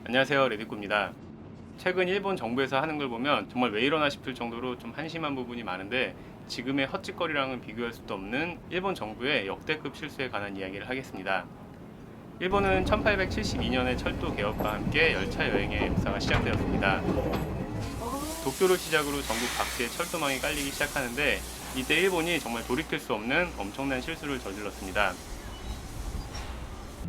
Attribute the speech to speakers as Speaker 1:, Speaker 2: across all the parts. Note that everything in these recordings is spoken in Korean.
Speaker 1: 안녕하세요, 레디꾸입니다. 최근 일본 정부에서 하는 걸 보면 정말 왜 이러나 싶을 정도로 좀 한심한 부분이 많은데, 지금의 헛짓거리랑은 비교할 수도 없는 일본 정부의 역대급 실수에 관한 이야기를 하겠습니다. 일본은 1872년의 철도 개업과 함께 열차 여행의 역사가 시작되었습니다. 도쿄를 시작으로 전국 각지에 철도망이 깔리기 시작하는데, 이때 일본이 정말 돌이킬 수 없는 엄청난 실수를 저질렀습니다.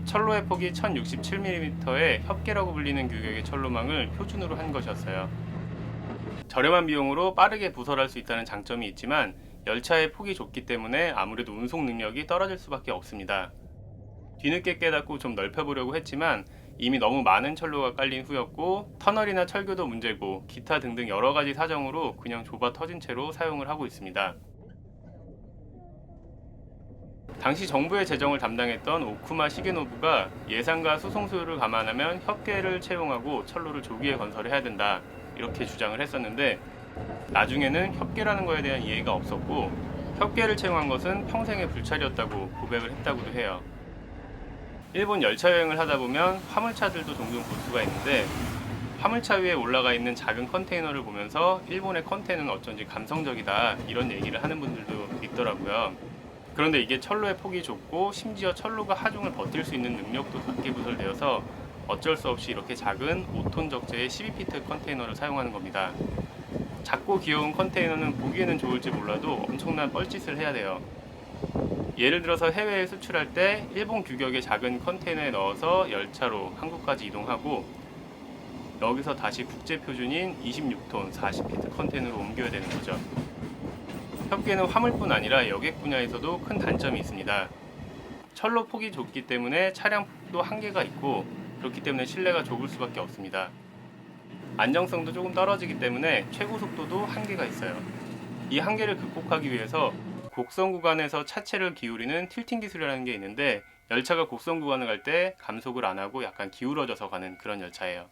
Speaker 1: 철로의 폭이 1067mm의 협계라고 불리는 규격의 철로망을 표준으로 한 것이었어요. 저렴한 비용으로 빠르게 부설할 수 있다는 장점이 있지만, 열차의 폭이 좁기 때문에 아무래도 운송 능력이 떨어질 수밖에 없습니다. 뒤늦게 깨닫고 좀 넓혀보려고 했지만 이미 너무 많은 철로가 깔린 후였고, 터널이나 철교도 문제고 기타 등등 여러 가지 사정으로 그냥 좁아 터진 채로 사용을 하고 있습니다. 당시 정부의 재정을 담당했던 오쿠마 시게노부가 예산과 수송 수요를 감안하면 협계를 채용하고 철로를 조기에 건설해야 된다, 이렇게 주장을 했었는데, 나중에는 협계라는 거에 대한 이해가 없었고 협계를 채용한 것은 평생의 불찰이었다고 고백을 했다고도 해요. 일본 열차 여행을 하다 보면 화물차들도 종종 볼 수가 있는데, 화물차 위에 올라가 있는 작은 컨테이너를 보면서 일본의 컨테이너는 어쩐지 감성적이다, 이런 얘기를 하는 분들도 있더라고요. 그런데 이게 철로의 폭이 좁고 심지어 철로가 하중을 버틸 수 있는 능력도 낮게 구설되어서 어쩔 수 없이 이렇게 작은 5톤 적재의 12피트 컨테이너를 사용하는 겁니다. 작고 귀여운 컨테이너는 보기에는 좋을지 몰라도 엄청난 뻘짓을 해야 돼요. 예를 들어서 해외에 수출할 때 일본 규격의 작은 컨테이너에 넣어서 열차로 한국까지 이동하고, 여기서 다시 국제 표준인 26톤 40피트 컨테이너로 옮겨야 되는 거죠. 협계는 화물뿐 아니라 여객 분야에서도 큰 단점이 있습니다. 철로 폭이 좁기 때문에 차량 폭도 한계가 있고, 그렇기 때문에 실내가 좁을 수밖에 없습니다. 안정성도 조금 떨어지기 때문에 최고 속도도 한계가 있어요. 이 한계를 극복하기 위해서 곡선 구간에서 차체를 기울이는 틸팅 기술이라는 게 있는데, 열차가 곡선 구간을 갈 때 감속을 안 하고 약간 기울어져서 가는 그런 열차예요.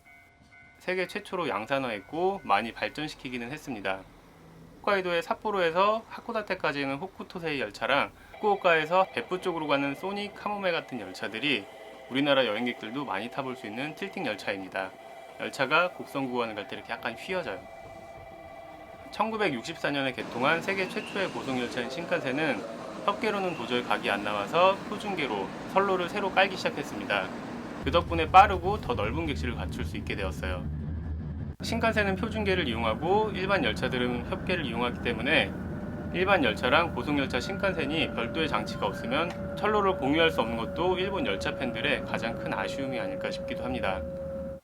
Speaker 1: 세계 최초로 양산화했고 많이 발전시키기는 했습니다. 홋카이도의 삿포로에서 하코다테까지는 호쿠토세이 열차랑, 후쿠오카에서 베푸 쪽으로 가는 소닉 카모메 같은 열차들이 우리나라 여행객들도 많이 타볼 수 있는 틸팅 열차입니다. 열차가 곡선 구간을 갈 때 이렇게 약간 휘어져요. 1964년에 개통한 세계 최초의 고속열차인 신칸센은 협계로는 도저히 각이 안 나와서 표준계로 선로를 새로 깔기 시작했습니다. 그 덕분에 빠르고 더 넓은 객실을 갖출 수 있게 되었어요. 신칸센은 표준계를 이용하고 일반 열차들은 협계를 이용하기 때문에 일반 열차랑 고속열차 신칸센이 별도의 장치가 없으면 철로를 공유할 수 없는 것도 일본 열차 팬들의 가장 큰 아쉬움이 아닐까 싶기도 합니다.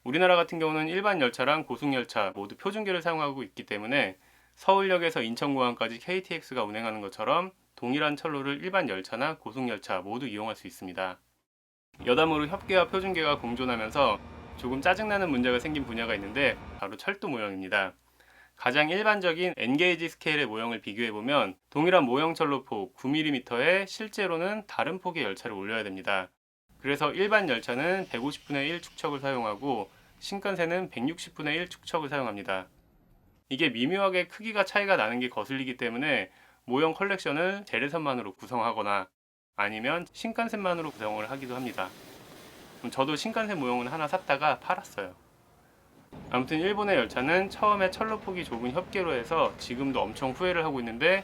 Speaker 1: 우리나라 같은 경우는 일반 열차랑 고속열차 모두 표준계를 사용하고 있기 때문에 서울역에서 인천공항까지 KTX가 운행하는 것처럼 동일한 철로를 일반 열차나 고속열차 모두 이용할 수 있습니다. 여담으로 협계와 표준계가 공존하면서 조금 짜증나는 문제가 생긴 분야가 있는데, 바로 철도 모형입니다. 가장 일반적인 엔게이지 스케일의 모형을 비교해보면 동일한 모형 철로 폭 9mm에 실제로는 다른 폭의 열차를 올려야 됩니다. 그래서 일반 열차는 150분의 1 축척을 사용하고 신칸센은 160분의 1 축척을 사용합니다. 이게 미묘하게 크기가 차이가 나는 게 거슬리기 때문에 모형 컬렉션을 재래선만으로 구성하거나 아니면 신칸센만으로 구성을 하기도 합니다. 저도 신칸센 모형은 하나 샀다가 팔았어요. 아무튼 일본의 열차는 처음에 철로 폭이 좁은 협계로 해서 지금도 엄청 후회를 하고 있는데,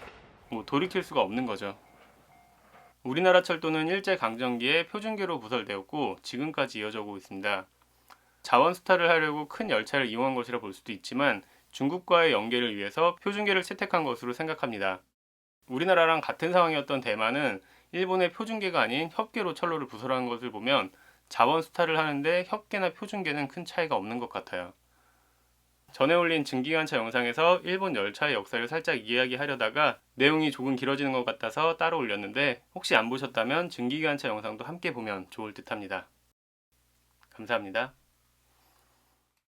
Speaker 1: 돌이킬 수가 없는 거죠. 우리나라 철도는 일제강점기에 표준계로 부설되었고 지금까지 이어져 오고 있습니다. 자원 수탈을 하려고 큰 열차를 이용한 것이라 볼 수도 있지만, 중국과의 연계를 위해서 표준계를 채택한 것으로 생각합니다. 우리나라랑 같은 상황이었던 대만은 일본의 표준계가 아닌 협계로 철로를 부설한 것을 보면 자원 수탈을 하는데 협계나 표준계는 큰 차이가 없는 것 같아요. 전에 올린 증기관차 영상에서 일본 열차의 역사를 살짝 이야기하려다가 내용이 조금 길어지는 것 같아서 따로 올렸는데, 혹시 안 보셨다면 증기관차 영상도 함께 보면 좋을 듯 합니다. 감사합니다.